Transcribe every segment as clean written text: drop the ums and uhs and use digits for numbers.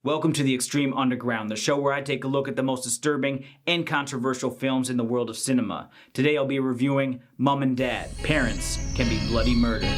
Welcome to the Extreme Underground, the show where I take a look at the most disturbing and controversial films in the world of cinema. Today I'll be reviewing Mom and Dad, Parents Can Be Bloody Murder.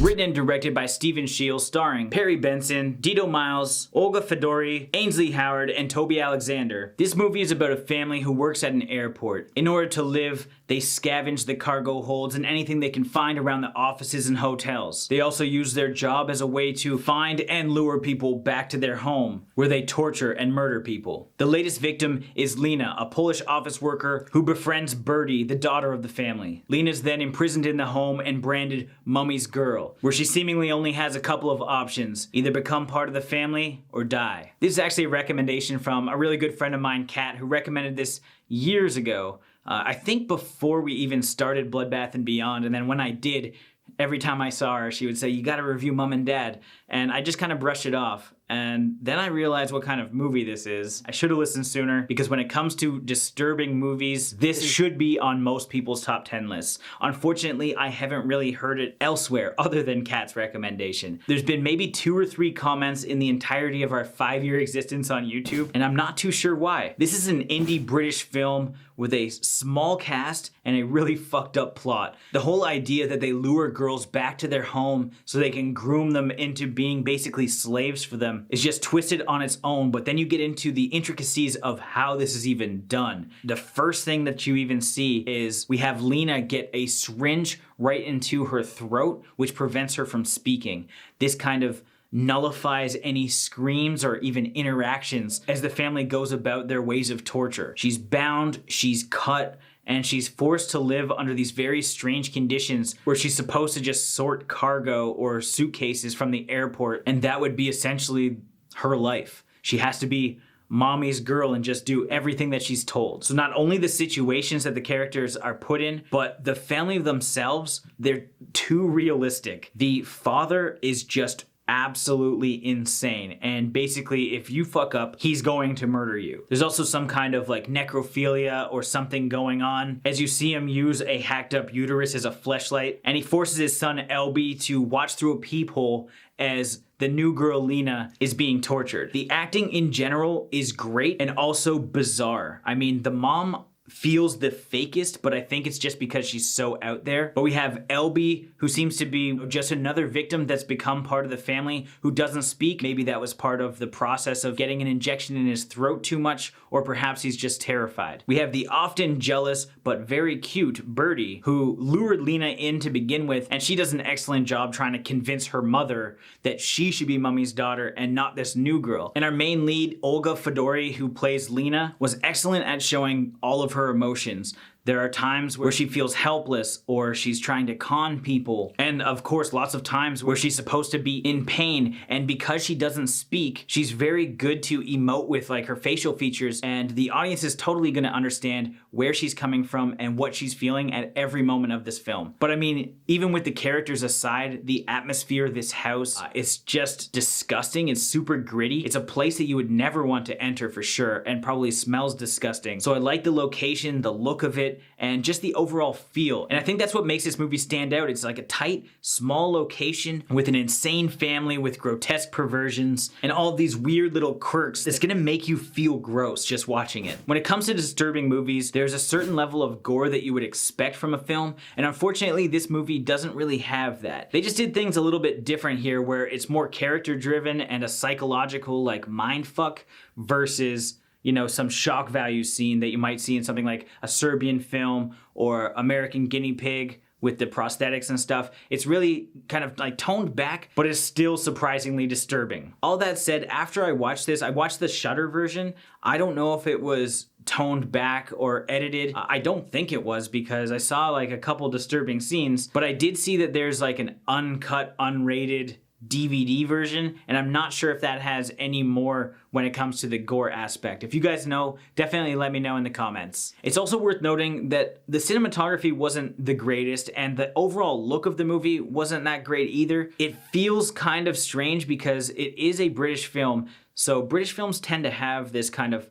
Written and directed by Stephen Shields, starring Perry Benson, Dito Miles, Olga Fedori, Ainsley Howard, and Toby Alexander. This movie is about a family who works at an airport. In order to live, they scavenge the cargo holds and anything they can find around the offices and hotels. They also use their job as a way to find and lure people back to their home, where they torture and murder people. The latest victim is Lena, a Polish office worker who befriends Birdie, the daughter of the family. Lena's then imprisoned in the home and branded Mummy's Girl, where she seemingly only has a couple of options: either become part of the family or die. This is actually a recommendation from a really good friend of mine, Kat, who recommended this years ago. I think before we even started Bloodbath and Beyond, and then when I did, every time I saw her, she would say, "You gotta review Mom and Dad," and I just kind of brushed it off. And then I realized what kind of movie this is. I should have listened sooner, because when it comes to disturbing movies, this should be on most people's top 10 lists. Unfortunately, I haven't really heard it elsewhere other than Kat's recommendation. There's been maybe 2 or 3 comments in the entirety of our 5-year existence on YouTube, and I'm not too sure why. This is an indie British film with a small cast and a really fucked up plot. The whole idea that they lure girls back to their home so they can groom them into being basically slaves for them is just twisted on its own, but then you get into the intricacies of how this is even done. The first thing that you even see is we have Lena get a syringe right into her throat, which prevents her from speaking. This kind of nullifies any screams or even interactions as the family goes about their ways of torture. She's bound, she's cut, and she's forced to live under these very strange conditions where she's supposed to just sort cargo or suitcases from the airport, and that would be essentially her life. She has to be Mommy's girl and just do everything that she's told. So not only the situations that the characters are put in, but the family themselves, they're too realistic. The father is just absolutely insane, and basically if you fuck up, he's going to murder you. There's also some kind of like necrophilia or something going on as you see him use a hacked up uterus as a fleshlight, and he forces his son Elby to watch through a peephole as the new girl Lena is being tortured. The acting in general is great and also bizarre. I mean, the mom feels the fakest, but I think it's just because she's so out there. But we have Elby, who seems to be just another victim that's become part of the family, who doesn't speak. Maybe that was part of the process of getting an injection in his throat too much, or perhaps he's just terrified. We have the often jealous but very cute Birdie, who lured Lena in to begin with, and she does an excellent job trying to convince her mother that she should be Mummy's daughter and not this new girl. And our main lead, Olga Fedori, who plays Lena, was excellent at showing all of her emotions. There are times where she feels helpless or she's trying to con people, and of course lots of times where she's supposed to be in pain, and because she doesn't speak, she's very good to emote with like her facial features, and the audience is totally going to understand where she's coming from and what she's feeling at every moment of this film. But I mean, even with the characters aside, the atmosphere of this house is just disgusting. It's super gritty. It's a place that you would never want to enter for sure, and probably smells disgusting. So I like the location, the look of it, and just the overall feel. And I think that's what makes this movie stand out. It's like a tight, small location with an insane family with grotesque perversions and all these weird little quirks that's gonna make you feel gross just watching it. When it comes to disturbing movies, there's a certain level of gore that you would expect from a film, and unfortunately this movie doesn't really have that. They just did things a little bit different here, where it's more character driven and a psychological like mindfuck versus, you know, some shock value scene that you might see in something like a Serbian film or American Guinea Pig with the prosthetics and stuff. It's really kind of like toned back, but it's still surprisingly disturbing. All that said, after I watched this, I watched the Shudder version. I don't know if it was toned back or edited. I don't think it was, because I saw like a couple disturbing scenes, but I did see that there's like an uncut, unrated DVD version, and I'm not sure if that has any more when it comes to the gore aspect. If you guys know, definitely let me know in the comments. It's also worth noting that the cinematography wasn't the greatest, and the overall look of the movie wasn't that great either. It feels kind of strange because it is a British film, so British films tend to have this kind of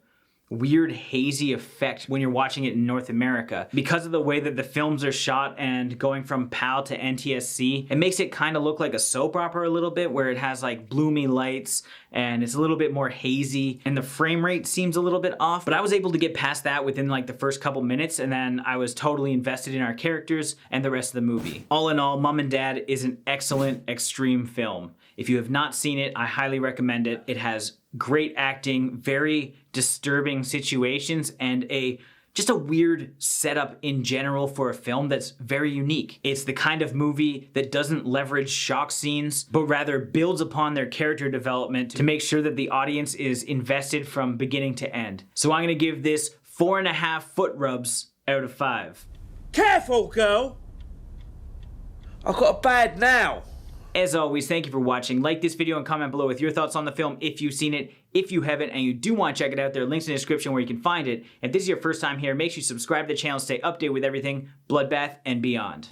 weird hazy effect when you're watching it in North America. Because of the way that the films are shot and going from PAL to NTSC, it makes it kind of look like a soap opera a little bit, where it has like bloomy lights and it's a little bit more hazy and the frame rate seems a little bit off. But I was able to get past that within like the first couple minutes, and then I was totally invested in our characters and the rest of the movie. All in all, Mom and Dad is an excellent extreme film. If you have not seen it, I highly recommend it. It has great acting, very disturbing situations, and just a weird setup in general for a film that's very unique. It's the kind of movie that doesn't leverage shock scenes, but rather builds upon their character development to make sure that the audience is invested from beginning to end. So I'm gonna give this 4.5 foot rubs out of 5. Careful, girl! I've got a bad now. As always, thank you for watching. Like this video and comment below with your thoughts on the film if you've seen it. If you haven't and you do want to check it out, there are links in the description where you can find it. If this is your first time here, make sure you subscribe to the channel, stay updated with everything Bloodbath and beyond.